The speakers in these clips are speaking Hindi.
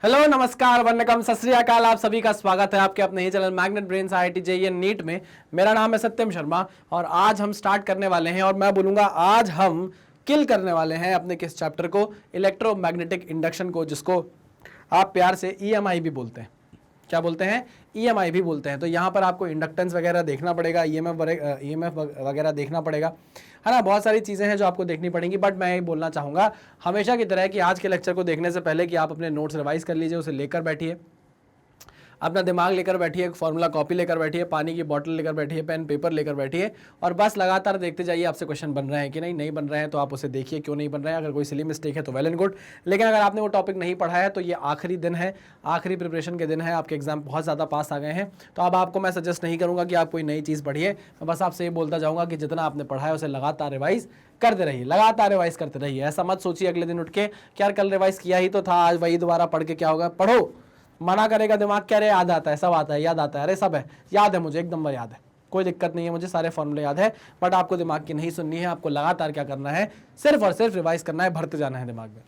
हेलो नमस्कार वंदनकम सत श्री अकाल। आप सभी का स्वागत है आपके अपने ही channel magnet brains IIT JEE NEET में। मेरा नाम है सत्यम शर्मा और आज हम स्टार्ट करने वाले हैं और मैं बोलूँगा आज हम किल करने वाले हैं अपने किस चैप्टर को, इलेक्ट्रोमैग्नेटिक इंडक्शन को, जिसको आप प्यार से EMI भी बोलते हैं। क्या बोलते हैं? EMI भी बोलते हैं। तो यहाँ पर आपको इंडक्टेंस वगैरह देखना पड़ेगा, EMF वगैरह देखना पड़ेगा, है ना। बहुत सारी चीज़ें हैं जो आपको देखनी पड़ेंगी। बट मैं ये बोलना चाहूँगा हमेशा की तरह कि आज के लेक्चर को देखने से पहले कि आप अपने नोट्स रिवाइज कर लीजिए, उसे लेकर बैठिए, अपना दिमाग लेकर बैठिए, फॉर्मूला कॉपी लेकर बैठिए, पानी की बोतल लेकर बैठिए, पेन पेपर लेकर बैठिए और बस लगातार देखते जाइए आपसे क्वेश्चन बन रहे हैं कि नहीं बन रहे हैं तो आप उसे देखिए क्यों नहीं बन रहे हैं। अगर कोई सिली मिस्टेक है तो वेल एंड गुड, लेकिन अगर आपने वो टॉपिक नहीं पढ़ा है तो ये आखिरी दिन है, आखिरी प्रिपरेशन के दिन है, आपके एग्जाम बहुत ज़्यादा पास आ गए हैं। तो अब आपको मैं सजेस्ट नहीं करूँगा कि आप कोई नई चीज़ पढ़िए, मैं बस आपसे ये बोलता जाऊँगा कि जितना आपने पढ़ा है उसे लगातार रिवाइज करते रहिए, लगातार रिवाइज करते रहिए। ऐसा मत सोचिए अगले दिन उठ के कि यार कल रिवाइज किया ही तो था, आज वही दोबारा पढ़ के क्या होगा। पढ़ो, मना करेगा दिमाग, क्या रे याद आता है, सब आता है, याद आता है, अरे सब है, याद है मुझे, एक नंबर याद है, कोई दिक्कत नहीं है, मुझे सारे फॉर्मूले याद है। बट आपको दिमाग की नहीं सुननी है, आपको लगातार क्या करना है, सिर्फ और सिर्फ रिवाइज करना है, भरते जाना है दिमाग में।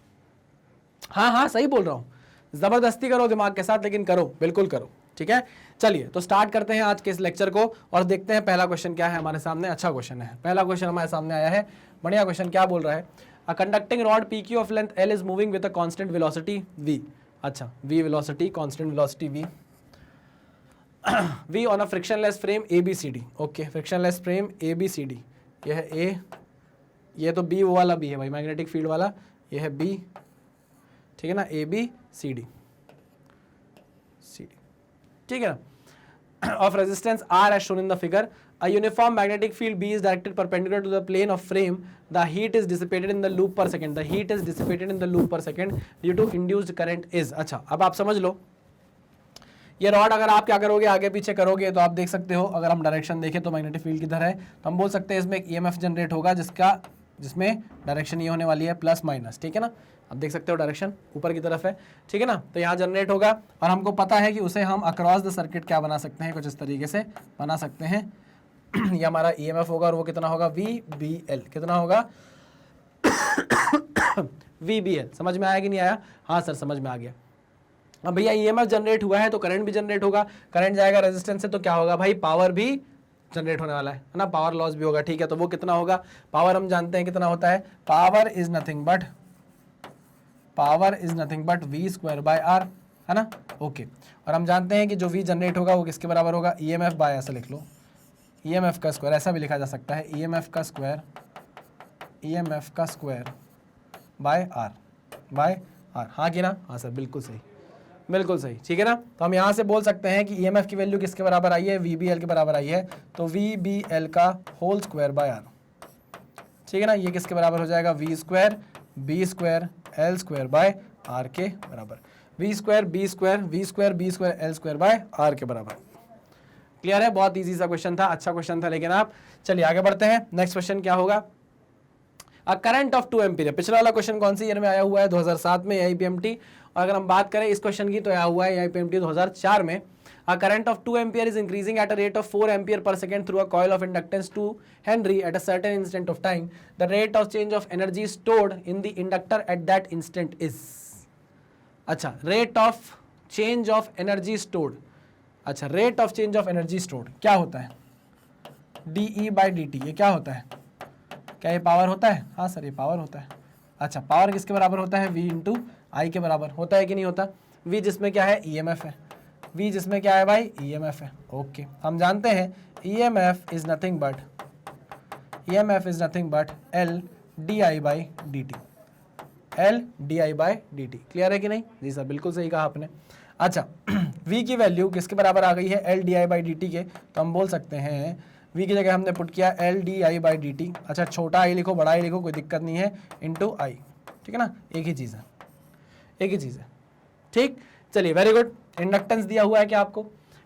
हाँ सही बोल रहा हूँ, जबरदस्ती करो दिमाग के साथ, लेकिन करो, बिल्कुल करो, ठीक है। चलिए तो स्टार्ट करते हैं आज के इस लेक्चर को और देखते हैं पहला क्वेश्चन क्या है हमारे सामने। अच्छा क्वेश्चन है, पहला क्वेश्चन हमारे सामने आया है, बढ़िया क्वेश्चन। क्या बोल रहा है? A conducting rod PQ of length L is moving with a constant velocity V। अच्छा, V velocity, constant velocity V, V on a frictionless frame ABCD। Okay, frictionless frame ABCD, ये है A, ये तो B वो वाला B है भाई, मैग्नेटिक फील्ड वाला, ये है B, ठीक है ना, ABCD, ठीक है ना। Of resistance R as shown in the figure, a uniform magnetic field B is directed perpendicular to the plane of frame. The heat is dissipated in the loop per second. The heat is dissipated in the loop per second due to induced current is। अच्छा, अब आप समझ लो, ये रॉड अगर आप क्या करोगे, आगे पीछे करोगे तो आप देख सकते हो, अगर हम डायरेक्शन देखें तो मैग्नेटिक फील्ड किधर है, तो हम बोल सकते हैं इसमें एक EMF जनरेट होगा जिसमें डायरेक्शन ये होने वाली है प्लस माइनस, ठीक है ना। आप देख सकते हो डायरेक्शन ऊपर की तरफ है, ठीक है ना। तो यहाँ जनरेट होगा और हमको पता है कि उसे हम अक्रॉस द सर्किट क्या बना सकते हैं, कुछ इस तरीके से बना सकते हैं। ये हमारा EMF होगा और वो कितना होगा, VBL, कितना होगा VBL। समझ में आया कि नहीं आया? हाँ सर समझ में आ गया। अब भैया EMF जनरेट हुआ है तो करंट भी जनरेट होगा, करंट जाएगा रेजिस्टेंस से तो क्या होगा भाई, पावर भी जनरेट होने वाला है ना, पावर लॉस भी होगा, ठीक है। तो वो कितना होगा, पावर हम जानते हैं कितना होता है, power is nothing but V² by R, है ना। ओके, और हम जानते हैं कि जो V जनरेट होगा वो किसके बराबर होगा, EMF बाय, ऐसा लिख लो, EMF का स्क्वायर, ऐसा भी लिखा जा सकता है, EMF का स्क्वायर बाय R। हाँ कि ना? हाँ सर बिल्कुल सही, बिल्कुल सही, ठीक है ना। तो हम यहाँ से बोल सकते हैं कि EMF की वैल्यू किसके बराबर आई है, VBL के बराबर आई है, तो VBL का होल स्क्वायर बाय R, ठीक है ना। ये किसके बराबर हो जाएगा, V² B² L² bye R के बराबर, V² B² L² bye R के बराबर। क्लियर है? बहुत इजी सा क्वेश्चन था, अच्छा क्वेश्चन था, लेकिन आप चलिए आगे बढ़ते हैं। नेक्स्ट क्वेश्चन क्या होगा, अ करंट ऑफ 2 एम्पीयर। पिछला वाला क्वेश्चन कौन सी ईयर में आया हुआ है, 2007 में AIPMT। और अगर हम बात करें इस क्वेश्चन की तो आया हुआ है AIPMT 2004 में। A current of 2 ampere is increasing at a rate of 4 ampere per second through a coil of inductance 2 henry at a certain instant of time. The rate of change of energy stored in the inductor at that instant is. अच्छा, rate of change of energy stored, अच्छा rate of change of energy stored क्या होता है, DE/dt, ये क्या होता है, क्या ये पावर होता है? हाँ सर ये पावर होता है। अच्छा, पावर किसके बराबर होता है, V × I के बराबर होता है कि नहीं होता। V जिसमें क्या है, EMF है, V जिसमें क्या है भाई, EMF है। ओके, हम जानते हैं EMF is nothing but LdI/dt, LdI/dt। Clear है कि नहीं? जी सर बिल्कुल सही कहा आपने। अच्छा V की वैल्यू किसके बराबर आ गई है, LdI/dt के, तो हम बोल सकते हैं V की जगह हमने पुट किया LdI/dt। अच्छा, छोटा I लिखो, बड़ा I लिखो, कोई दिक्कत नहीं है, इंटू I, ठीक है ना, एक ही चीज़ है, ठीक। चलिए वेरी गुड। इंडक्टेंस दिया हुआ है क्या आपको,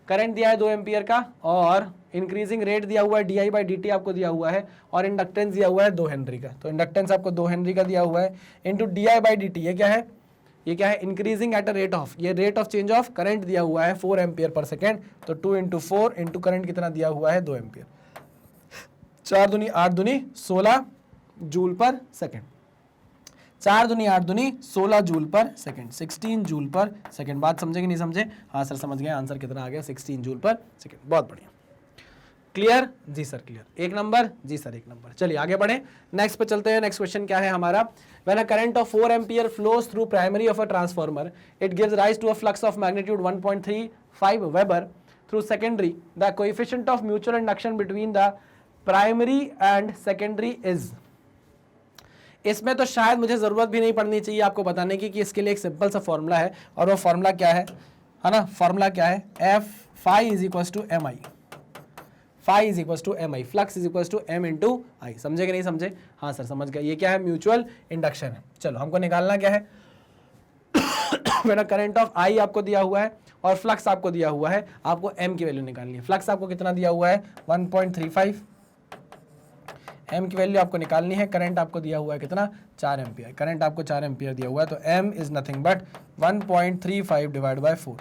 करंट दिया है 2 एम्पियर का और इंक्रीजिंग रेट दिया हुआ है DI/dt आपको दिया हुआ है और इंडक्टेंस दिया हुआ है 2 हेनरी का। तो इंडक्टेंस आपको 2 हेनरी का दिया हुआ है इंटू DI/dt, ये क्या है, increasing at a rate of, ये rate of change of current दिया हुआ है 4 एम्पियर पर सेकेंड। तो 2 × 4 इंटू करंट कितना दिया हुआ है, 2 एम्पियर, 4 दूनी 8 दूनी 16 जूल पर सेकेंड। 4 दूनी 8 दूनी 16 जूल पर सेकंड, 16 जूल पर सेकंड। बात समझे कि नहीं समझे? हाँ सर समझ गए, आंसर कितना आ गया? 16 जूल पर सेकंड। बहुत बढ़िया, क्लियर? जी सर क्लियर। 1 नंबर, जी सर 1 नंबर। चलिए आगे बढ़े, नेक्स्ट पे चलते हैं। नेक्स्ट क्वेश्चन क्या है हमारा? When a current of 4 ampere flows through primary of a transformer, it gives rise to a flux of magnitude 1.35 weber through secondary, the coefficient of mutual induction between the primary and secondary is. इसमें तो शायद मुझे जरूरत भी नहीं पड़नी चाहिए आपको बताने की कि इसके लिए एक सिंपल सा फॉर्मूला है, और वो फॉर्मूला क्या है ना? फॉर्मूला क्या है? F phi is equal to M I, phi is equal to M I, flux is equal to M into I. समझे कि नहीं समझे? हाँ सर समझ गए। ये क्या है? म्यूचुअल इंडक्शन है। चलो हमको निकालना क्या है? मेरा करंट ऑफ आई आपको दिया हुआ है और फ्लक्स आपको दिया हुआ है, आपको एम की वैल्यू निकालनी है। फ्लक्स आपको कितना दिया हुआ है? 1.35, एम की वैल्यू आपको निकालनी है। करंट आपको दिया हुआ है कितना? 4 एम्पियर। करंट आपको 4 एम्पियर दिया हुआ है, तो M is nothing but 1.35 divide by 4,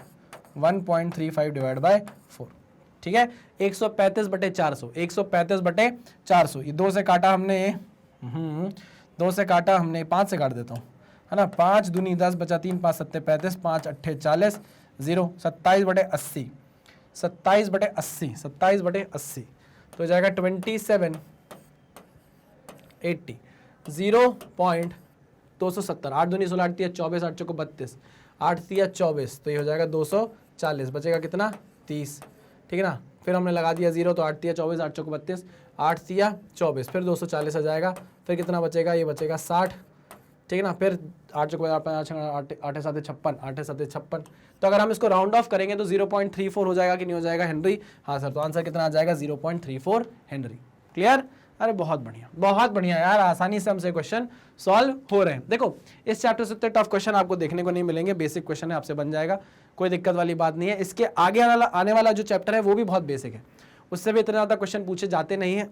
1.35 divide by 4। ठीक है, 135/400, 135/400। ये 2 से काटा हमने, 2 से काटा हमने, 5 से काट देता हूँ, है ना? 5 दूनी 10, बचा 3, 5 7 35, 5 8 40, 0, 27/80, 27/80, 27/80, तो जाएगा 2780, 0.270। 8 दूनी 16, 8 तिया 24, 8 चौको 32, 8 तिया 24, तो ये हो जाएगा 240। बचेगा कितना? 30। ठीक है ना? फिर हमने लगा दिया 0, तो 8 तिया 24, 8 चौको 32, 8 तिया 24, फिर 240 आ जाएगा। फिर कितना बचेगा? ये बचेगा 60। ठीक है ना? फिर 8 चौको 8 7 56, 8 7 56। तो अगर हम इसको राउंड ऑफ करेंगे तो 0.34 हो जाएगा कि नहीं हो जाएगा हेनरी? हाँ सर, तो आंसर कितना आ जाएगा? 0.34 हेनरी। क्लियर? अरे बहुत बढ़िया यार, आसानी से हमसे क्वेश्चन सॉल्व हो रहे हैं। देखो इस चैप्टर से इतने टफ क्वेश्चन आपको देखने को नहीं मिलेंगे, बेसिक क्वेश्चन है, आपसे बन जाएगा, कोई दिक्कत वाली बात नहीं है। इसके आगे आने वाला जो चैप्टर है वो भी बहुत बेसिक है, उससे भी इतने ज़्यादा क्वेश्चन पूछे जाते नहीं है।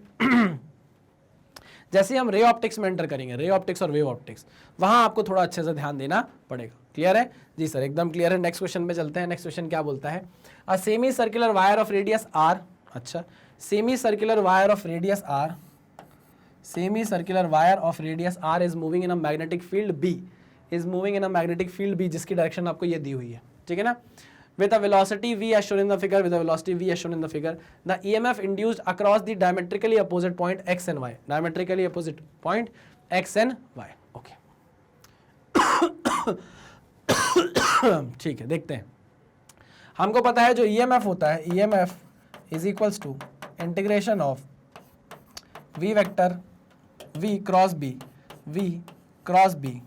जैसे हम रे ऑप्टिक्स में एंटर करेंगे, रे ऑप्टिक्स और वेव ऑप्टिक्स, वहां आपको थोड़ा अच्छे से ध्यान देना पड़ेगा। क्लियर है? जी सर एकदम क्लियर है। नेक्स्ट क्वेश्चन पे चलते हैं। नेक्स्ट क्वेश्चन क्या बोलता है? A semi circular wire of radius R, अच्छा semi circular wire of radius R, semi circular wire of radius R is moving in a magnetic field B, is moving in a magnetic field B, जिसकी डायरेक्शन आपको ये दी हुई है। ठीक है ना? with a velocity v as shown in the figure, with a velocity v as shown in the figure, the EMF induced across the diametrically opposite point x and y, diametrically opposite point x and y. Okay. ठीक है, देखते हैं। हमको पता है जो EMF होता है, EMF is equals to integration of v vector v cross b, v cross b,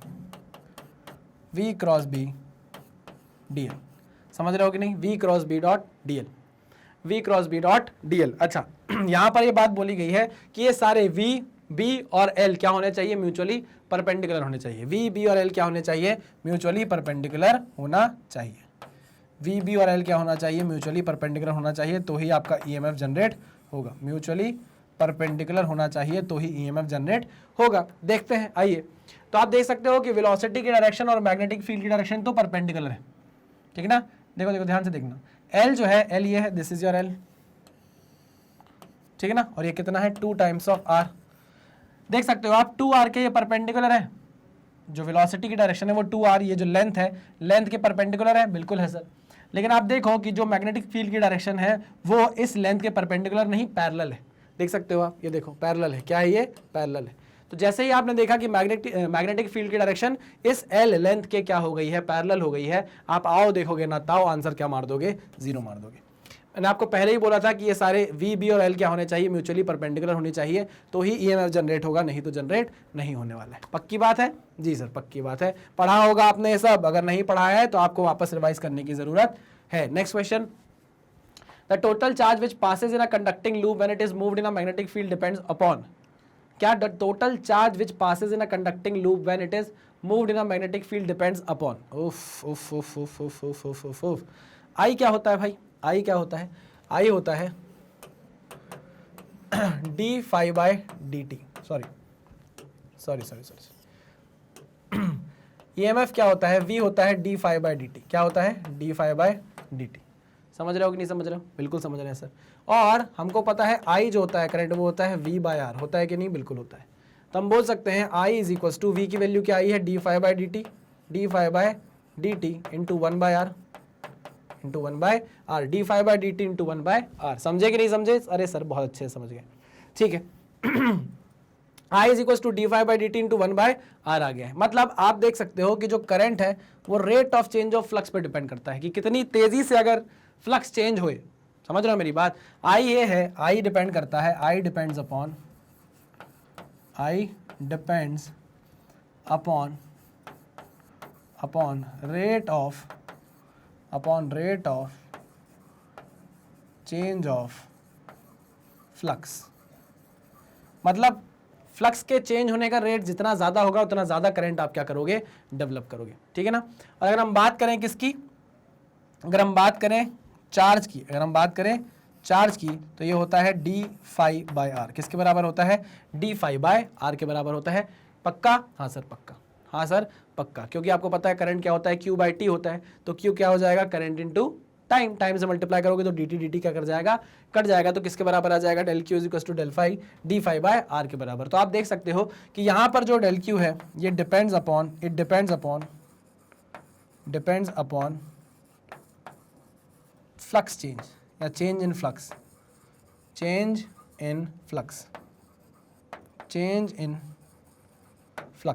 v cross b dl। समझ रहे हो कि नहीं? v cross b dot dl, v cross b dot dl। अच्छा यहाँ पर ये बात बोली गई है कि ये सारे v, b और l क्या होने चाहिए? म्यूचुअली परपेंडिकुलर होने चाहिए। v, b और l क्या होने चाहिए? म्यूचुअली परपेंडिकुलर होना चाहिए। v, b और l क्या होना चाहिए? म्यूचुअली परपेंडिकुलर होना चाहिए, तो ही आपका EMF जनरेट होगा। म्यूचुअली परपेंडिकुलर होना चाहिए तो ही EMF जनरेट होगा। देखते हैं, आइए। तो आप देख सकते हो कि वेलोसिटी की डायरेक्शन और मैग्नेटिक फील्ड की डायरेक्शन तो परपेंडिकुलर है। ठीक है ना? देखो देखो ध्यान से देखना, L जो है, L ये है, दिस इज योर L। ठीक है ना? और ये कितना है? 2 टाइम्स ऑफ R। देख सकते हो आप 2R के ये परपेंडिकुलर है, जो वेलोसिटी की डायरेक्शन है वो 2R, ये जो लेंथ है, लेंथ के परपेंडिकुलर है। बिल्कुल है सर। लेकिन आप देखो कि जो मैग्नेटिक फील्ड की डायरेक्शन है वो इस लेंथ के परपेंडिकुलर नहीं, पैरेलल है। देख सकते हो आप, ये देखो पैरेलल है। क्या है ये? पैरेलल है। तो जैसे ही आपने देखा कि मैग्नेटिक फील्ड की डायरेक्शन इस L लेंथ के क्या हो गई है? पैरेलल हो गई है। आप आओ देखोगे ना ताओ, आंसर क्या मार दोगे? 0 मार दोगे। मैंने आपको पहले ही बोला था कि ये सारे V, B और L क्या होने चाहिए? म्यूचुअली परपेंडिकुलर होनी चाहिए, तो ही EMF जनरेट होगा, नहीं तो जनरेट नहीं होने वाला है। पक्की बात है? जी सर पक्की बात है। पढ़ा होगा आपने ये सब, अगर नहीं पढ़ाया है तो आपको वापस रिवाइज करने की जरूरत है। Next question, the total charge which passes in a conducting loop when it is moved in a magnetic field depends upon. क्या? The total charge which passes in a conducting loop when it is moved in a magnetic field depends upon. उफ उफ उफ उफ उफ उफ उफ उफ उफ। आई क्या होता है भाई? आई क्या होता है? आई होता है d phi by d t. Sorry sorry sorry sorry. EMF क्या होता है? V होता है d phi by d t. क्या होता है? D phi by d t. समझ रहे हो कि नहीं समझ रहे हो? बिल्कुल समझ रहे हैं सर। और हमको पता है I जो होता है करंट वो होता है V बाय R। होता है कि नहीं? बिल्कुल होता है। तो हम बोल सकते हैं I is equal to V की वैल्यू क्या आई है d phi by d t into 1/r into 1/r d phi by d t into 1/r। समझे कि नहीं समझे? अरे सर बहुत अच्छे से समझ गए, ठीक है। I is equal to d phi by d t into 1/r आ गया है। मतलब आप देख सकते हो कि जो करंट है वो rate of change of flux पे डिपेंड करता है कि कितनी तेजी से अगर फ्लक्स चेंज होए। समझ रहे हो मेरी बात? I ये है, I डिपेंड करता है, I depends upon rate of change of flux. मतलब फ्लक्स के चेंज होने का रेट जितना ज़्यादा होगा उतना ज़्यादा करंट आप क्या करोगे? डेवलप करोगे, ठीक है ना। और अगर हम बात करें किसकी, अगर हम बात करें चार्ज की, तो ये होता है डी फाइव बाई आर। किसके बराबर होता है? डी फाइव बाई आर के बराबर होता है। पक्का? हाँ सर पक्का, हाँ सर पक्का, क्योंकि आपको पता है करंट क्या होता है? क्यू बाई टी होता है। तो क्यू क्या हो जाएगा? करंट इनटू टाइम, टाइम से मल्टीप्लाई करोगे तो डी टी क्या कर जाएगा? कट जाएगा। तो किसके बराबर आ जाएगा? Del Q is equal to del phi d phi by R के बराबर। तो आप देख सकते हो कि यहाँ पर जो डेल क्यू है ये डिपेंड्स अपॉन फ्लक्स चेंज या चेंज इन फ्लक्स।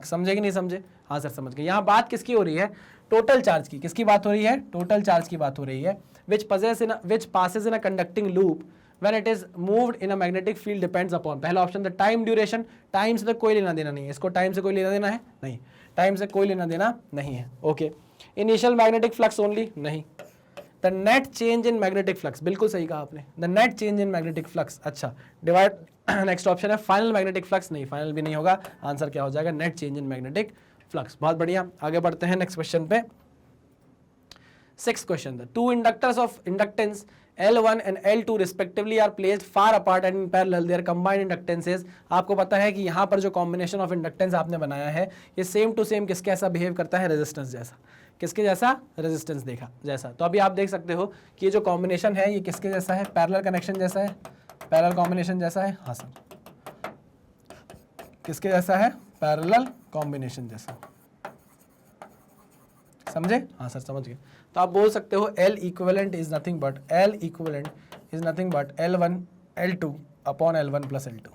समझे कि नहीं समझे? हाँ सर समझ गए। यहाँ बात किसकी हो रही है? टोटल चार्ज की। किसकी बात हो रही है? टोटल चार्ज की बात हो रही है। which passes in a conducting loop when it is moved in a magnetic field depends upon। पहला ऑप्शन था टाइम ड्यूरेशन। टाइम से तो कोई लेना देना नहीं है, इसको टाइम से कोई लेना देना है नहीं, टाइम से कोई लेना देना नहीं है। Okay, initial magnetic flux only, नहीं। The net change in magnetic flux, बिल्कुल सही कहा आपने, the net change in magnetic flux. अच्छा, डिवाइड नेक्स्ट ऑप्शन है फाइनल मैग्नेटिक फ्लक्स, नहीं फाइनल भी नहीं होगा, आंसर क्या हो जाएगा? Net change in magnetic flux. बहुत बढ़िया, आगे बढ़ते हैं नेक्स्ट क्वेश्चन पे। Sixth question, the two inductors of inductance L1 and L2 respectively are placed far apart and in parallel their combined inductances। आपको पता है कि यहाँ पर जो कॉम्बिनेशन ऑफ इंडक्टेंस आपने बनाया है ये सेम टू सेम किसके ऐसा बिहेव करता है? रेजिस्टेंस जैसा। किसके जैसा? रेजिस्टेंस देखा जैसा। तो अभी आप देख सकते हो कि ये जो कॉम्बिनेशन है ये किसके जैसा है? पैरेलल कनेक्शन जैसा है, पैरेलल कॉम्बिनेशन जैसा है। हाँ सर, किसके जैसा है? पैरेलल कॉम्बिनेशन जैसा। समझे? हाँ सर समझ गए। तो आप बोल सकते हो L equivalent is nothing but L1 L2 upon L1 plus L2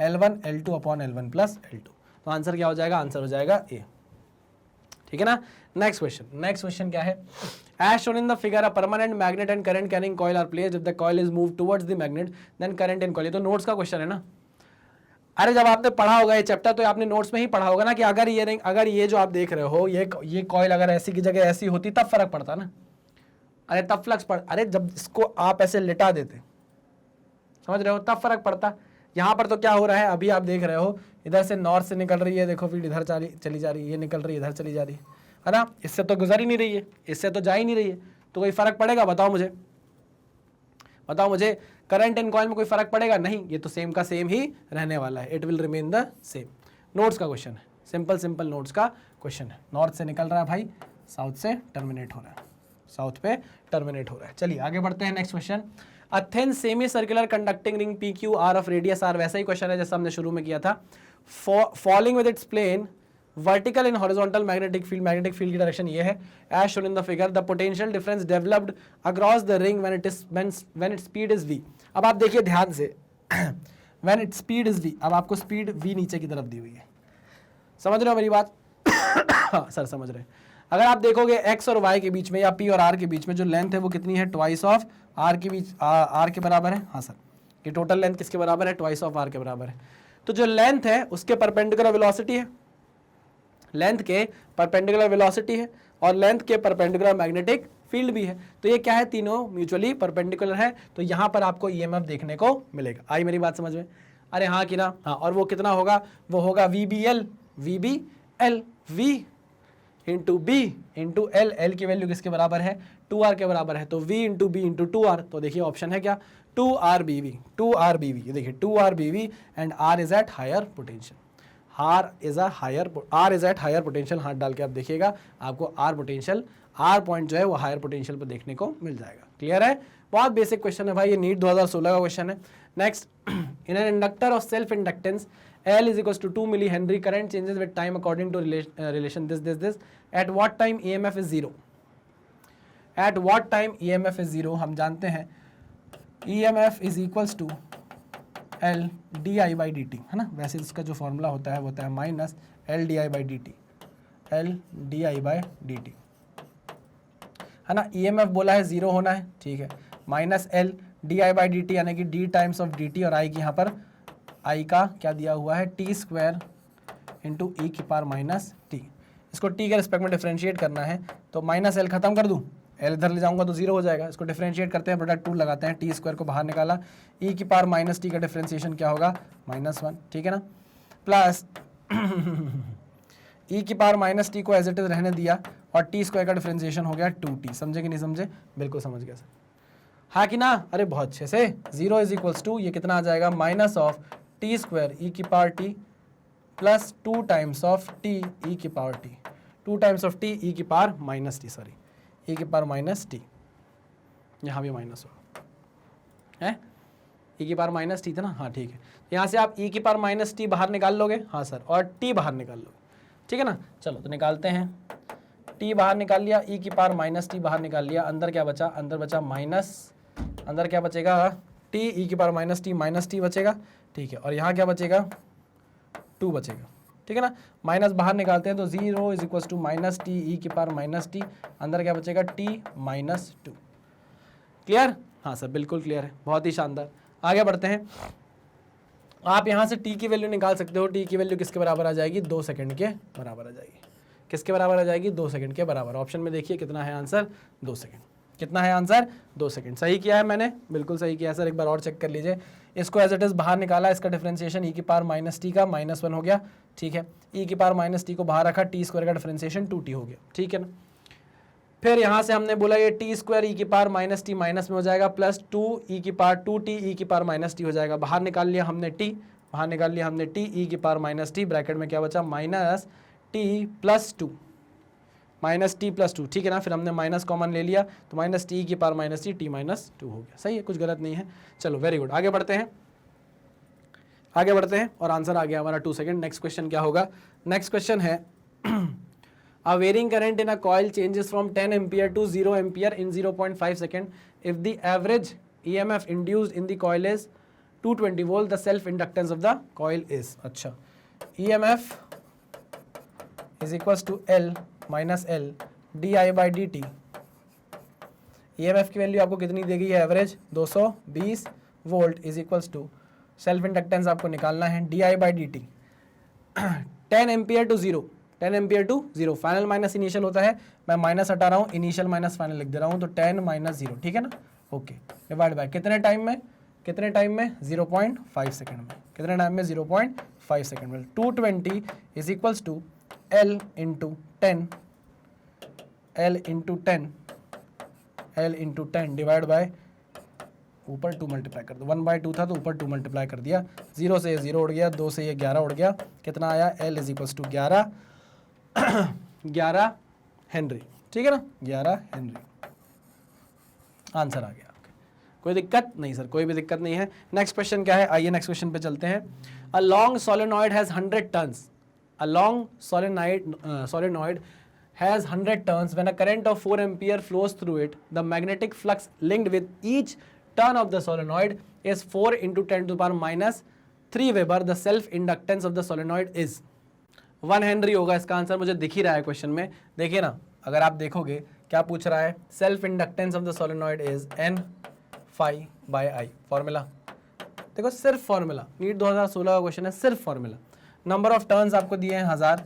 L1 L2 upon L1 plus L2। तो आंसर क्या हो जाएगा? आंसर हो जाएगा ए, ठीक है ना। नेक्स्ट क्वेश्चन क्या है? As shown in the figure, a permanent magnet and current carrying coil are placed. If the coil is moved towards the magnet, then current in coil। ये तो नोट्स का क्वेश्चन है ना। अरे जब आपने पढ़ा होगा ये चैप्टर तो आपने नोट्स में ही पढ़ा होगा ना कि अगर ये जो आप देख रहे हो ये कॉइल अगर ऐसी की जगह ऐसी होती तब फर्क पड़ता ना। अरे तब फ्लक्स पड़, अरे जब इसको आप ऐसे लिटा देते, समझ रहे हो, तब फर्क पड़ता। यहाँ पर तो क्या हो रहा है, अभी आप देख रहे हो इधर से नॉर्थ से निकल रही है, देखो फिर इधर चली जा रही है, ये निकल रही है इधर चली जा रही है ना। इससे तो गुजर ही नहीं रही है, इससे तो जा ही नहीं रही है, तो कोई फर्क पड़ेगा? बताओ मुझे करंट इन कॉइल में कोई फर्क पड़ेगा? नहीं, ये तो सेम का सेम ही रहने वाला है, it will remain the same. Notes का क्वेश्चन है, सिंपल नोट्स का क्वेश्चन है। नॉर्थ से निकल रहा है भाई, साउथ से टर्मिनेट हो रहा है, साउथ पे टर्मिनेट हो रहा है। चलिए आगे बढ़ते हैं। Next question, a thin semi circular conducting ring PQR of radius R, वैसा ही क्वेश्चन है जैसा हमने शुरू में किया था। Falling with its plane vertical in horizontal magnetic field की डायरेक्शन ये है। As shown in the figure, the potential difference developed across the ring when its speed is v। अब आप देखिए ध्यान से, when its speed is v, अब आपको स्पीड v नीचे की तरफ दी हुई है, समझ रहे हो मेरी बात? हाँ सर समझ रहे हैं। अगर आप देखोगे x और y के बीच में या p और r के बीच में जो लेंथ है वो कितनी है? ट्वाइस ऑफ r के बीच r के बराबर है। हाँ सर, ये टोटल लेंथ किसके बराबर है? ट्वाइस ऑफ r के बराबर है। तो जो लेंथ है उसके परपेंडिकुलर वेलोसिटी है, लेंथ के परपेंडिकुलर वेलोसिटी है और लेंथ के परपेंडिकुलर मैग्नेटिक फील्ड भी है। तो ये क्या है? तीनों म्यूचुअली परपेंडिकुलर है, तो यहाँ पर आपको EMF देखने को मिलेगा। आई मेरी बात समझ में? अरे हाँ कि ना? हाँ, और वो कितना होगा? वो होगा VBL V into B into L। L की वैल्यू किसके बराबर है? 2R के बराबर है, तो V into B into 2R। तो देखिए ऑप्शन है क्या? 2RBV। ये देखिए 2RBV and R is at higher potential. R is at higher potential. हाथ डाल के आप देखिएगा, आपको R पोटेंशियल, R पॉइंट जो है वो हायर पोटेंशियल पर देखने को मिल जाएगा। क्लियर है? बहुत बेसिक क्वेश्चन है भाई, ये नीट 2016 का क्वेश्चन है। Next, in an inductor of self inductance L is equals to 2 millihenry, current changes with time according to relation this. At what time EMF is zero? At what time EMF is zero? हम जानते हैं EMF is equals to L di by dt, है ना। वैसे इसका जो फॉर्मूला होता है वो होता है minus L di by dt, L di by dt, है ना। EMF बोला है जीरो होना है, ठीक है, minus L di by dt यानी कि d टाइम्स ऑफ dt, और I की यहाँ पर I का क्या दिया हुआ है टी स्क्वायर इंटू ई की पावर माइनस टी। इसको t के रिस्पेक्ट में डिफरेंशिएट करना है तो माइनस L खत्म कर दूँ, L इधर ले जाऊंगा तो जीरो हो जाएगा। इसको डिफरेंशिएट करते हैं, प्रोडक्ट 2 लगाते हैं, टी स्क्वायर को बाहर निकाला, ई की पावर माइनस टी का डिफरेंशिएशन क्या होगा -1, ठीक है ना, प्लस ई की पावर माइनस टी को एज इट इज रहने दिया और टी स्क्वायर का डिफरेंशिएशन हो गया 2t। समझे कि नहीं समझे? बिल्कुल समझ गया सर, हाँ कि ना? अरे बहुत अच्छे से। 0 इज इक्वल्स टू ये कितना आ जाएगा minus of T square E की power T plus 2 times of T ई की power T, 2 times of T ई की power minus T, sorry E की पावर माइनस टी, यहाँ भी माइनस हो है, ई की पावर माइनस टी था ना, हाँ ठीक है। यहाँ से आप ई की पावर माइनस टी बाहर निकाल लोगे, हाँ सर, और टी बाहर निकाल लोगे, ठीक है ना। चलो तो निकालते हैं, टी बाहर निकाल लिया, ई की पावर माइनस टी बाहर निकाल लिया, अंदर क्या बचा, अंदर बचा माइनस, अंदर क्या बचेगा टी ई की पावर माइनस टी बचेगा, ठीक है, और यहाँ क्या बचेगा 2 बचेगा, ठीक है ना। माइनस बाहर निकालते हैं तो 0 is equal to minus t ई की पावर माइनस टी, अंदर क्या बचेगा t माइनस 2। क्लियर? हाँ सर बिल्कुल क्लियर है, बहुत ही शानदार। आगे बढ़ते हैं, आप यहाँ से t की वैल्यू निकाल सकते हो। t की वैल्यू किसके बराबर आ जाएगी? 2 सेकंड के बराबर आ जाएगी। किसके बराबर आ जाएगी? 2 सेकंड के बराबर। ऑप्शन में देखिए कितना है आंसर, 2 सेकंड। कितना है आंसर? 2 सेकंड। सही किया है मैंने, बिल्कुल सही किया है सर, एक बार और चेक कर लीजिए। इसको एज इट इज बाहर निकाला, इसका डिफरेंशिएशन ई की पावर माइनस टी का -1 हो गया, ठीक है, ई की पावर माइनस टी को बाहर रखा, टी स्क्वायर का डिफरेंशिएशन 2t हो गया, ठीक है ना। फिर यहाँ से हमने बोला ये टी स्क्वायर ई की पावर माइनस टी माइनस में हो जाएगा, प्लस 2 ई की पावर 2t ई की पावर माइनस टी हो जाएगा। बाहर निकाल लिया हमने t, बाहर निकाल लिया हमने t ई की पावर माइनस टी, ब्रैकेट में क्या बचा minus T plus 2, minus T plus 2, ठीक है ना। फिर हमने माइनस कॉमन ले लिया तो माइनस टी की पावर माइनस टी माइनस 2 हो गया। सही है, कुछ गलत नहीं है। चलो वेरी गुड, आगे बढ़ते हैं, आगे बढ़ते हैं, और आंसर आ गया हमारा 2 सेकंड। नेक्स्ट क्वेश्चन क्या होगा? नेक्स्ट क्वेश्चन है a varying current in a coil changes from 10 ampere to 0 ampere in 0.5 second if the average EMF induced in the coil is 220 volt, the self inductance of the coil is, अच्छा, EMF is equals to L minus L di by dt। EMF की वैल्यू आपको कितनी दी गई है? Average 220 volt is equals to self inductance आपको निकालना है di by dt 10 ampere to 0, 10 ampere to 0, final minus initial होता है, मैं माइनस हटा रहा हूँ, इनिशियल माइनस फाइनल लिख दे रहा हूँ, तो 10 माइनस 0, ठीक है ना, ओके, डिवाइड बाय कितने टाइम में, कितने टाइम में? 0.5 सेकंड में। कितने टाइम में? 0.5 सेकंड में। 220 is equals to L into 10, L into 10, L into 10 divide by ऊपर 2 मल्टीप्लाई कर दो, 1/2 था तो ऊपर 2 मल्टीप्लाई कर दिया, 0 से ये 0 उड़ गया, 2 से ये 11 उड़ गया, कितना आया? L is equals to 11 henry, ठीक है ना, 11 हेनरी। आंसर आ गया आपके। कोई दिक्कत नहीं सर, कोई भी दिक्कत नहीं है। नेक्स्ट क्वेश्चन क्या है? आइए नेक्स्ट क्वेश्चन पे चलते हैं। A long solenoid has 100 turns, a long solenoid has 100 turns. When a current of 4 ampere flows through it, the magnetic flux linked with each turn of the solenoid is 4 into 10 to the power minus 3 Weber. The self inductance of the solenoid is 1 Henry होगा इसका आंसर, मुझे दिख ही रहा है क्वेश्चन में। देखिए ना, अगर आप देखोगे क्या पूछ रहा है, self inductance of the solenoid is N phi by I। Formula देखो, सिर्फ फॉर्मूला, नीट 2016 का क्वेश्चन है, सिर्फ फॉर्मूला। नंबर ऑफ टर्न्स आपको दिए हैं 1000,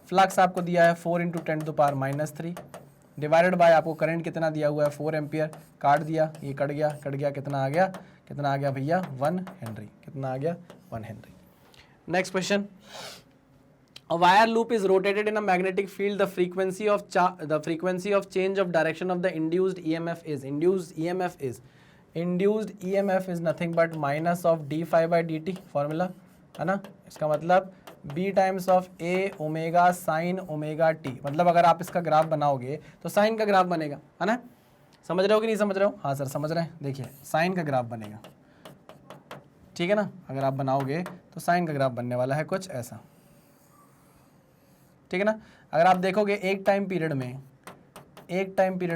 फ्लक्स आपको दिया है 4 into 10 to power minus 3, divided by आपको करंट कितना दिया हुआ है 4 एम्पियर, काट दिया, ये कट गया, कितना आ गया, कितना आ गया भैया 1 हेनरी, कितना आ गया 1 Henry. Next question, a wire loop is rotated in a magnetic field, the frequency of change of direction of the induced EMF is nothing but minus of d phi by dt, formula है ना। इसका मतलब b times of a omega sine omega t, मतलब अगर आप इसका ग्राफ बनाओगे तो साइन का ग्राफ बनेगा, है ना। समझ रहे हो कि नहीं समझ रहे हो? हाँ सर समझ रहे हैं। देखिए साइन का ग्राफ बनेगा, ठीक है ना। अगर आप बनाओगे तो साइन का ग्राफ बनने वाला है कुछ ऐसा, ठीक है ना। अगर आप देखोगे एक टाइम पीरियड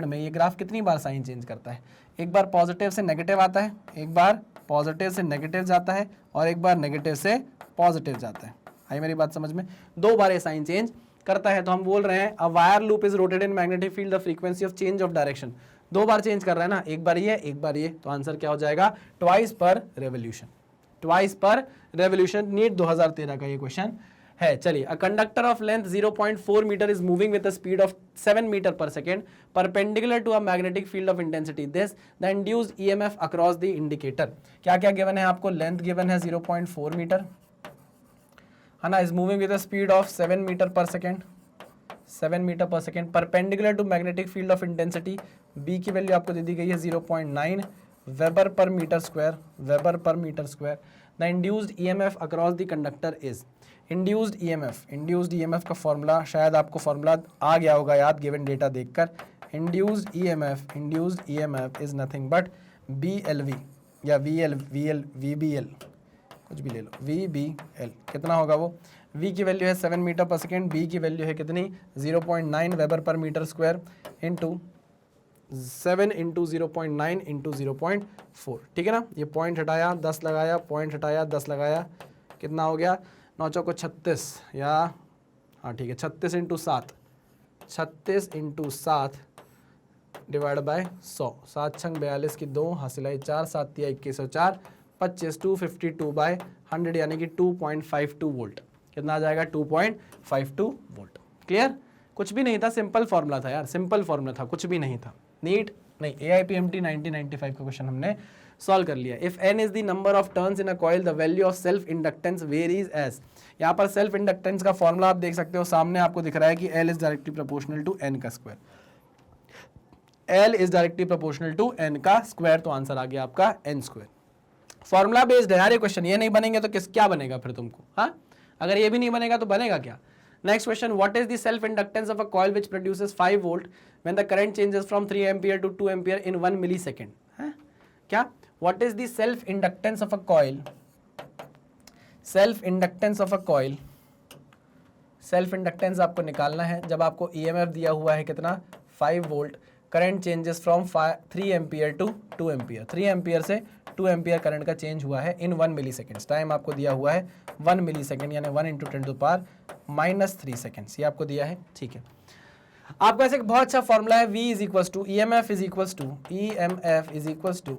में ये ग्राफ कितनी बार साइन चेंज करता है, एक बार पॉजिटिव से नेगेटिव आता है, एक बार पॉजिटिव से नेगेटिव जाता है, और एक बार नेगेटिव से पॉजिटिव जाता है। आई मेरी बात समझ में, 2 बार ये साइन चेंज करता है। तो हम बोल रहे हैं a wire loop is rotated in magnetic field the frequency of change of direction, 2 bar change कर रहा है ना, एक बार ये एक बार ये, तो आंसर क्या हो जाएगा, ट्वाइस पर रेवोल्यूशन। नीट 2013 का ये क्वेश्चन है। चलिए, a conductor of length 0.4 meter is moving with a speed of 7 metre per second perpendicular to a magnetic field of intensity, this the induced EMF across the indicator. क्या क्या गिवन है आपको, लेंथ गिवन है 0.4 मीटर है ना, is moving with a speed of 7 metre per second, perpendicular to magnetic field of intensity, B की वैल्यू आपको दे दी गई है 0.9 weber per metre square, the induced EMF across the conductor is, induced EMF का फॉर्मूला शायद आपको फॉर्मूला आ गया होगा याद गिवन डेटा देखकर। Induced EMF is nothing but BLV या VBL कुछ भी ले लो, VBL कितना होगा वो, V की वैल्यू है 7 मीटर पर सेकेंड, B की वैल्यू है कितनी 0.9 weber per metre square into 7 into 0.9 into 0.4, ठीक है ना। ये पॉइंट हटाया 10 लगाया, पॉइंट हटाया 10 लगाया, कितना हो गया 9 चौको 36 या हाँ ठीक है 36 इंटू 7 डिवाइड बाय 100, 7 छंग 42 की 2 हासिलाई 4, 7 तिया 2104, 25 252 बाय 100 यानी कि 2.52 वोल्ट, कितना आ जाएगा 2.52 वोल्ट। क्लियर, कुछ भी नहीं था, सिंपल फॉर्मूला था यार, सिंपल फॉर्मूला था, कुछ भी नहीं था। नीट नहीं, AIPMT 1995 का क्वेश्चन हमने सॉल्व कर लिया। इफ n is the number of turns in a coil the value of self inductance varies as, यहाँ पर सेल्फ इंडक्टेंस का फॉर्मूला आप देख सकते हो, सामने आपको दिख रहा है कि L is directly proportional to n का square, L is directly proportional to n का स्क्वायर, तो आंसर आ गया आपका n स्क्वायर। फॉर्मूला बेस्ड है यार ये क्वेश्चन, ये नहीं बनेंगे तो क्या बनेगा फिर तुमको, हाँ अगर ये भी नहीं बनेगा तो बनेगा क्या। Next question, what is the self inductance of a coil which produces 5 volt when the current changes from 3 ampere to 2 ampere in 1 millisecond? क्या? What is the self inductance of a coil? Self inductance of a coil. Self inductance आपको निकालना है जब आपको EMF दिया हुआ है कितना 5 volt, current changes from 3 ampere to 2 ampere, 3 ampere से 2 एम्पियर करंट का चेंज हुआ है इन 1 मिली सेकेंड्स। टाइम आपको दिया हुआ है 1 मिली सेकेंड यानी 1 इंटू 10 टू पावर -3 सेकेंड्स, ये आपको दिया है, ठीक है। आपका ऐसे एक बहुत अच्छा फॉर्मूला है, V is equals to EMF is equals to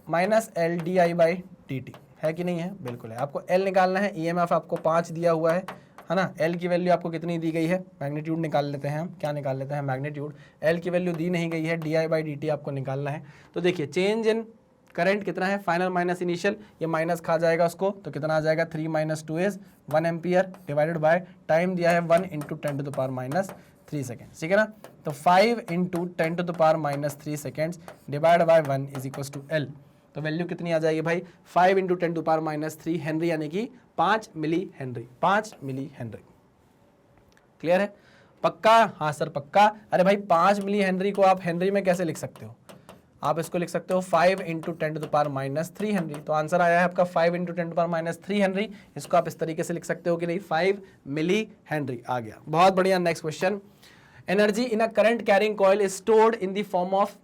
minus LdI/dt, है कि नहीं है, बिल्कुल है। आपको L निकालना है, EMF आपको 5 दिया हुआ है ना, L की वैल्यू आपको कितनी दी गई है, मैग्नीट्यूड निकाल लेते हैं हम, क्या निकाल लेते हैं मैग्नीट्यूड, L की वैल्यू दी नहीं गई है, DI/dt आपको निकालना है। तो देखिए चेंज इन करंट कितना है, फाइनल माइनस इनिशियल, ये माइनस खा जाएगा उसको, तो कितना आ जाएगा 3 - 2 is 1 ampere divided by time दिया है 1 into 10 to the power -3 seconds, ठीक है ना। तो 5 into 10 to the power -3 seconds divide by 1 is equal to L, तो वैल्यू कितनी आ जाएगी भाई 5 इंटू 10 टू पावर -3 हेनरी यानी कि 5 milli henry, 5 milli henry. Clear है, पक्का, हाँ सर पक्का। अरे भाई 5 मिली हेनरी को आप हेनरी में कैसे लिख सकते हो, आप इसको लिख सकते हो 5 into 10 to the power -3 henry, तो आंसर आया है आपका 5 इंटू 10 टू पावर -3 हेनरी। इसको आप इस तरीके से लिख सकते हो कि नहीं 5 मिली हेनरी आ गया, बहुत बढ़िया। Next question, energy in a current carrying coil is stored in the form of,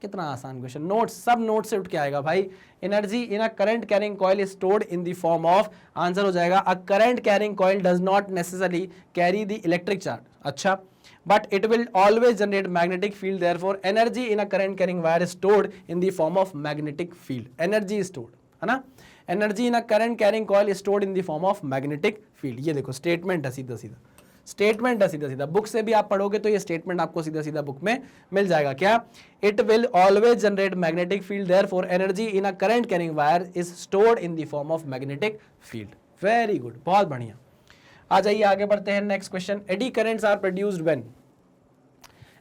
कितना आसान क्वेश्चन, नोट्स, सब नोट से उठ के आएगा भाई। Energy in a current carrying coil is stored in the form of, answer हो जाएगा a current carrying coil does not necessarily carry the electric charge, अच्छा, but it will always generate magnetic field, therefore energy in a current carrying wire is stored in the form of magnetic field, energy is stored, है ना, energy in a current carrying coil is stored in the form of magnetic field। ये देखो स्टेटमेंट है, सीधा सीधा स्टेटमेंट है, सीधा सीधा बुक से भी आप पढ़ोगे तो ये स्टेटमेंट आपको सीधा सीधा बुक में मिल जाएगा। क्या, it will always generate magnetic field, therefore energy in a current carrying wire is stored in the form of magnetic field। Very good, बहुत बढ़िया। आ जाइए आगे बढ़ते हैं, next question, eddy currents are produced when,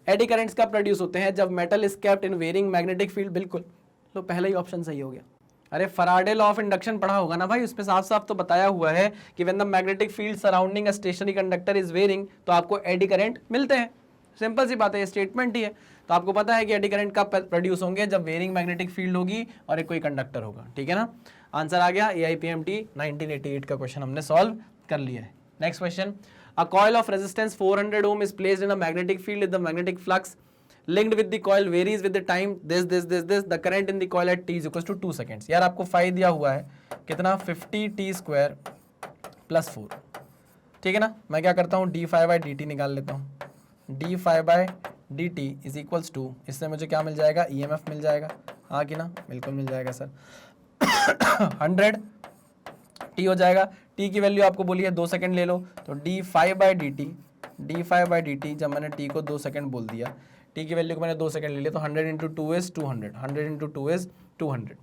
eddy currents कब प्रोड्यूस होते हैं, जब metal is kept in varying magnetic field, बिल्कुल, तो पहला ही ऑप्शन सही हो गया। अरे फराडे लॉ ऑफ इंडक्शन पढ़ा होगा ना भाई, उसमें साफ साफ तो बताया हुआ है कि when the magnetic field surrounding a stationary conductor is varying, तो आपको एडी करंट मिलते हैं, सिंपल सी बात है, ये स्टेटमेंट ही है। तो आपको पता है कि एडी करंट कब प्रोड्यूस होंगे, जब वेरिंग मैग्नेटिक फील्ड होगी और एक कोई कंडक्टर होगा, ठीक है ना। आंसर आ गया AIPMT 1988 का क्वेश्चन हमने सॉल्व कर लिया है। Next question, a coil of resistance 400 ohm is placed in a magnetic field if the magnetic flux linked with the coil varies with the time this the current in the coil at t is equals to 2 seconds। यार आपको फाई दिया हुआ है कितना 50t स्क्वायर प्लस 4, ठीक है ना। मैं क्या करता हूँ d∅/dt निकाल लेता हूँ। d∅/dt इज इक्वल्स टू, इससे मुझे क्या मिल जाएगा, EMF मिल जाएगा, हाँ कि ना, बिल्कुल मिल जाएगा सर। 100t हो जाएगा, t की वैल्यू आपको बोली है 2 सेकंड ले लो, तो d∅/dt जब मैंने t को 2 सेकंड बोल दिया, t की वैल्यू को मैंने 2 सेकंड ले लिया, तो 100 × 2 इज 200, 100 × 2 इज 200,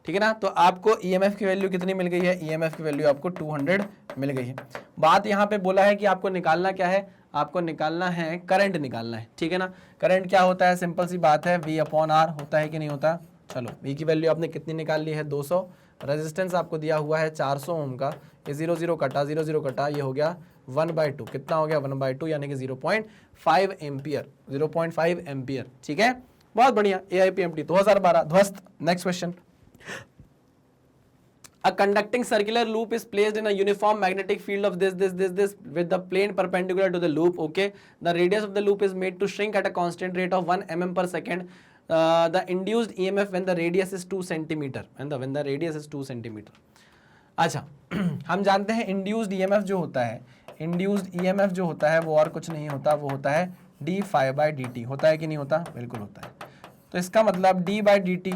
ठीक है ना। तो आपको EMF की वैल्यू कितनी मिल गई है, EMF की वैल्यू आपको 200 मिल गई है। बात यहाँ पे बोला है कि आपको निकालना क्या है, आपको निकालना है करंट निकालना है, ठीक है ना। करंट क्या होता है, सिंपल सी बात है, V/R होता है कि नहीं होता। चलो V की वैल्यू आपने कितनी निकाल ली है, 200। रेजिस्टेंस आपको दिया हुआ है 400 ओम का, ये 0 0 कटा, 0 0 कटा, ये हो गया 1/2, कितना हो गया 1/2 यानी कि 0.5 एम्पियर, 0.5 एम्पियर, ठीक है। बहुत बढ़िया, AIPMT 2012 ध्वस्त। Next question, a conducting circular loop is placed in a uniform magnetic field of this with the plane perpendicular to the loop, okay, the radius of the loop is made to shrink at a constant rate of 1 mm per second, the induced EMF when the radius is 2 centimeter and when the radius is 2 centimeter। अच्छा हम जानते हैं इंड्यूस्ड EMF जो होता है, इंड्यूस्ड EMF जो होता है वो और कुछ नहीं होता, वो होता है d∅/dt, होता है कि नहीं होता, बिल्कुल होता है। तो इसका मतलब d/dt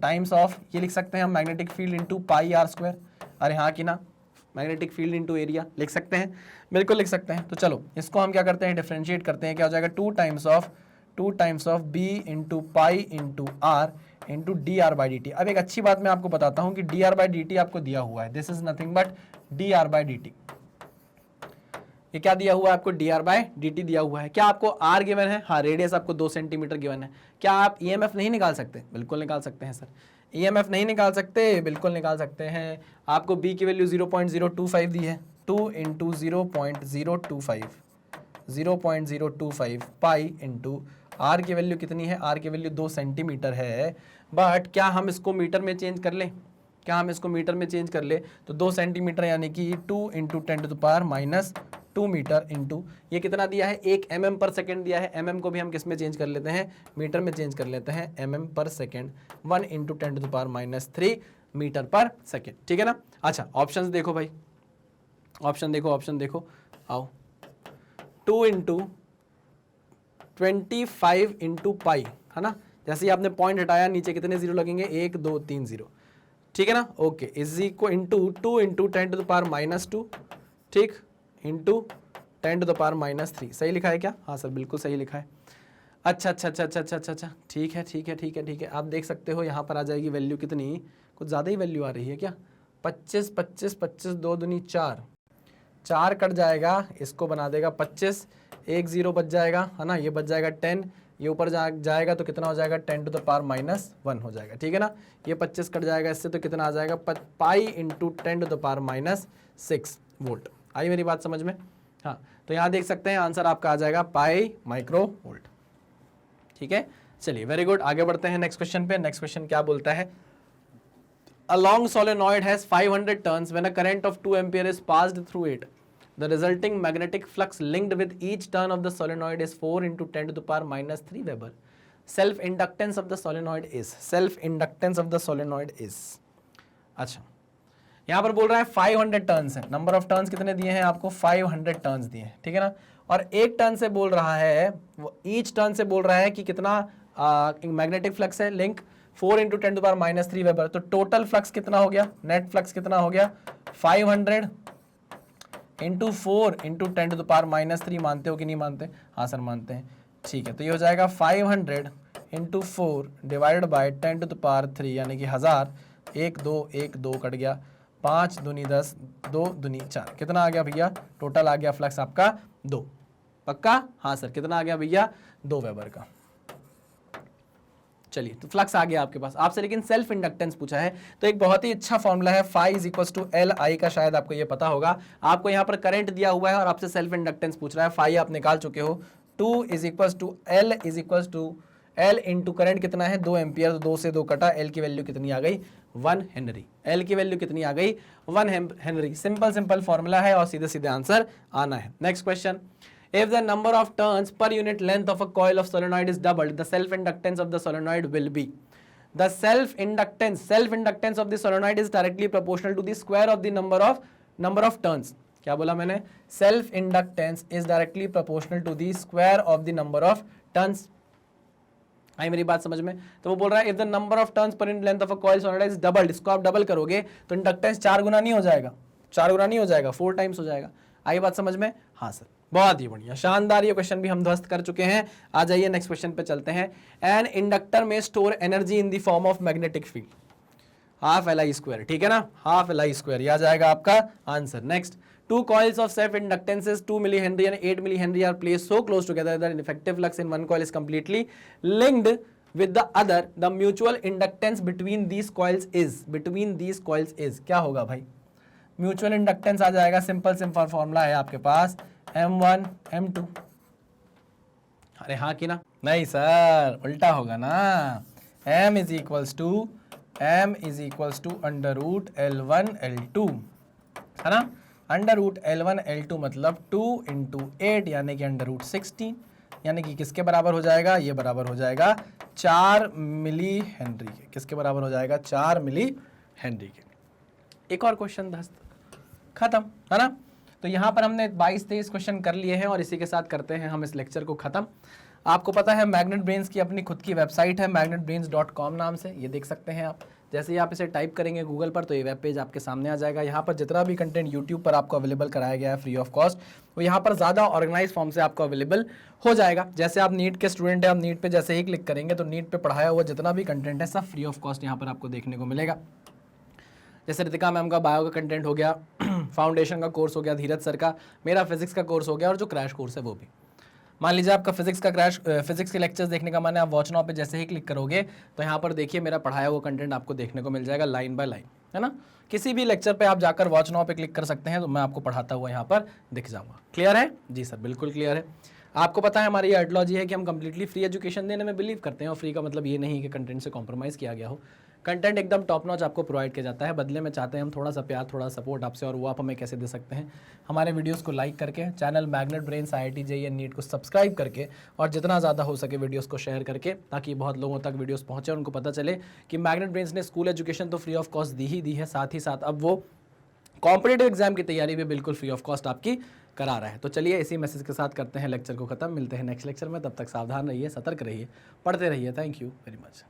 टाइम्स ऑफ ये लिख सकते हैं हम मैग्नेटिक फील्ड इंटू πr², अरे हाँ कि ना, मैग्नेटिक फील्ड इंटू एरिया लिख सकते हैं, बिल्कुल लिख सकते हैं। तो चलो इसको हम क्या करते हैं, डिफरेंशिएट करते हैं, क्या हो जाएगा 2 times of b into pi into R into dr/dt। अब एक अच्छी बात मैं आपको बताता हूँ कि dr/dt आपको दिया हुआ है, this is nothing but dr/dt। ये क्या दिया हुआ है आपको, dr/dt दिया हुआ है। क्या आपको r गिवन है, हाँ, रेडियस आपको 2 सेंटीमीटर गिवन है। क्या आप EMF नहीं निकाल सकते, बिल्कुल निकाल सकते हैं सर। EMF नहीं निकाल सकते, बिल्कुल निकाल सकते हैं। आपको b की वैल्यू 0.025 दी है, 2 × 0.025 पाई इंटू r की वैल्यू कितनी है, r की वैल्यू 2 सेंटीमीटर है। बट क्या हम इसको मीटर में चेंज कर लें, क्या हम इसको मीटर में चेंज कर ले, तो 2 सेंटीमीटर यानी कि 2 × 10⁻² मीटर इंटू ये कितना दिया है, 1 mm पर सेकेंड दिया है। mm को भी हम किस में चेंज कर लेते हैं, मीटर में चेंज कर लेते हैं, mm पर सेकेंड, 1 × 10⁻³ मीटर पर सेकेंड, ठीक है ना। अच्छा ऑप्शंस देखो भाई, ऑप्शन देखो, आओ, 2 × 25 × पाई, है ना। जैसे ही आपने पॉइंट हटाया नीचे कितने जीरो लगेंगे, 1 2 3 0, ठीक है ना। ओके, इज इक्वल इंटू 2 × 10⁻², ठीक, इंटू 10⁻³ सही लिखा है क्या, हाँ सर बिल्कुल सही लिखा है। अच्छा, ठीक है। आप देख सकते हो यहाँ पर आ जाएगी वैल्यू कितनी, कुछ ज़्यादा ही वैल्यू आ रही है क्या, 25 2 दूनी 4 कट जाएगा, इसको बना देगा 25, 1 0 बच जाएगा, है ना, ये बच जाएगा 10, ये ऊपर जाएगा तो कितना हो जाएगा 10⁻⁻1 हो जाएगा, ठीक है ना। ये 25 कट जाएगा इससे तो कितना आ जाएगा, पाई इंटू 10⁻⁻6 वोल्ट। आई मेरी बात समझ में, हाँ। तो यहाँ देख सकते हैं आंसर आपका आ जाएगा पाई माइक्रो वोल्ट, ठीक है। चलिए वेरी गुड, आगे बढ़ते हैं नेक्स्ट क्वेश्चन पे। नेक्स्ट क्वेश्चन क्या बोलता है, a long solenoid has 500 turns when a current of 2 ampere is passed through it. The resulting magnetic flux linked with each turn of the solenoid is 4 × 10⁻³ Weber. Self-inductance of the solenoid is अच्छा, यहाँ पर बोल रहा है 500 टर्न्स है, नंबर ऑफ टर्न्स कितने दिए हैं आपको, 500 टर्न्स दिए हैं, ठीक है ना। और एक टर्न से बोल रहा है, वो ईच टर्न से बोल रहा है कि कितना मैग्नेटिक फ्लक्स है, लिंक 4 × 10⁻³ वेबर। तो टोटल फ्लक्स कितना हो गया, नेट फ्लक्स कितना हो गया, 500 × 4 × 10⁻³ मानते हो कि नहीं मानते, हाँ सर मानते हैं, ठीक है। तो ये हो जाएगा 500 × 4 डिवाइडेड बाय 10⁻³ यानी कि 1000, 1 2 कट गया, 5 दूनी 10, 2 दूनी 4, कितना आ गया भैया, टोटल आ गया फ्लक्स आपका 2, पक्का, हाँ सर, कितना आ गया भैया, 2 वेबर का। चलिए, तो फ्लक्स आ गया आपके पास, आपसे लेकिन सेल्फ इंडक्टेंस पूछा है, तो एक बहुत ही अच्छा फॉर्मूला है, phi is equal to L I का, शायद आपको ये पता होगा। आपको यहाँ पर करंट दिया हुआ है और आपसे सेल्फ इंडक्टेंस पूछ रहा है, फाई आप निकाल चुके हो, 2 is equal to L into current कितना है 2 एम्पियर, 2 से 2 कटा, एल की वैल्यू कितनी आ गई 1 हेनरी। एल की वैल्यू कितनी आ गई? 1 हेनरी। सिंपल सिंपल फॉर्मूला है और सीधे सीधे आंसर आना है। Next question, if the number of turns per unit length of a coil of solenoid is doubled, the self inductance of the solenoid will be. The self inductance of the solenoid is directly proportional to the square of the number of turns. क्या बोला मैंने? Self inductance is directly proportional to the square of the number of turns. आई मेरी बात समझ में? तो वो बोल रहा है if the number of turns per unit length of a coil solenoid is doubled, इसको आप डबल करोगे तो इंडक्टेंस 4 गुना नहीं हो जाएगा, 4 गुना नहीं हो जाएगा, 4 टाइम्स हो जाएगा। आई बात समझ में? हाँ सर, बहुत ही बढ़िया, शानदार। ये क्वेश्चन भी हम ध्वस्त कर चुके हैं। आ जाइए नेक्स्ट क्वेश्चन पे चलते हैं। एन इंडक्टर में store energy in the form of magnetic field, half L I square, ठीक है ना, हाफ एल आई स्क्वायर, यह आ जाएगा आपका answer. Next, two coils of self inductances 2 milli henry and 8 milli henry are placed so close together that effective flux in one coil is completely linked with the other, the mutual inductance between these coils is, क्या होगा भाई? म्यूचुअल इंडक्टेंस आ जाएगा, सिंपल फॉर्मूला है आपके पास, M1 M2। अरे हाँ कि ना? नहीं सर, उल्टा होगा ना। M is equals to under root L1 L2, है ना। अंडर रूट L1 L2 मतलब 2 × 8 यानी कि अंडर रूट 16, यानी कि किसके बराबर हो जाएगा? ये बराबर हो जाएगा 4 मिली हेनरी के। किसके बराबर हो जाएगा? 4 मिली हेनरी के। एक और क्वेश्चन दस्त, खत्म, है ना। तो यहाँ पर हमने 22-23 क्वेश्चन कर लिए हैं और इसी के साथ करते हैं हम इस लेक्चर को खत्म। आपको पता है मैग्नेट ब्रेन्स की अपनी खुद की वेबसाइट है magnetbrains.com नाम से, ये देख सकते हैं आप। जैसे ही आप इसे टाइप करेंगे गूगल पर तो ये वेब पेज आपके सामने आ जाएगा। यहाँ पर जितना भी कंटेंट यूट्यूब पर आपको अवेलेबल कराया गया है फ्री ऑफ कॉस्ट, वो यहाँ पर ज़्यादा ऑर्गेनाइज फॉर्म से आपको अवेलेबल हो जाएगा। जैसे आप नीट के स्टूडेंट हैं, आप नीट पे जैसे ही क्लिक करेंगे तो नीट पे पढ़ाया हुआ जितना भी कंटेंट है सब फ्री ऑफ कॉस्ट यहाँ पर आपको देखने को मिलेगा। जैसे रितिका मैम का बायो का कंटेंट हो गया, फाउंडेशन का कोर्स हो गया धीरज सर का, मेरा फिजिक्स का कोर्स हो गया और जो क्रैश कोर्स है वो भी। मान लीजिए आपका फिजिक्स के लेक्चर्स देखने का मन है, आप वॉच नाउ पे जैसे ही क्लिक करोगे तो यहाँ पर देखिए मेरा पढ़ाया हुआ कंटेंट आपको देखने को मिल जाएगा लाइन बाय लाइन, है ना। किसी भी लेक्चर पे आप जाकर वॉच नाउ पे क्लिक कर सकते हैं तो मैं आपको पढ़ाता हुआ यहाँ पर दिख जाऊँगा। क्लियर है? जी सर, बिल्कुल क्लियर है। आपको पता है हमारी आइडियोलॉजी है कि हम कंप्लीटली फ्री एजुकेशन देने में बिलीव करते हैं और फ्री का मतलब ये नहीं कि कंटेंट से कॉम्प्रोमाइज़ किया गया हो। कंटेंट एकदम टॉप नॉच आपको प्रोवाइड किया जाता है, बदले में चाहते हैं हम थोड़ा सा प्यार, थोड़ा सपोर्ट आपसे, और वो आप हमें कैसे दे सकते हैं? हमारे वीडियोस को लाइक करके, channel magnet brains IIT JEE NEET को सब्सक्राइब करके और जितना ज़्यादा हो सके वीडियोस को शेयर करके, ताकि बहुत लोगों तक वीडियोस पहुँचे और उनको पता चले कि मैग्नेट ब्रेन्स ने स्कूल एजुकेशन तो फ्री ऑफ कॉस्ट दी ही दी है, साथ ही साथ अब वो कॉम्पिटिटिव एग्जाम की तैयारी भी बिल्कुल फ्री ऑफ कॉस्ट आपकी करा रहा है। तो चलिए इसी मैसेज के साथ करते हैं लेक्चर को खत्म। मिलते हैं नेक्स्ट लेक्चर में, तब तक सावधान रहिए, सतर्क रहिए, पढ़ते रहिए। Thank you very much.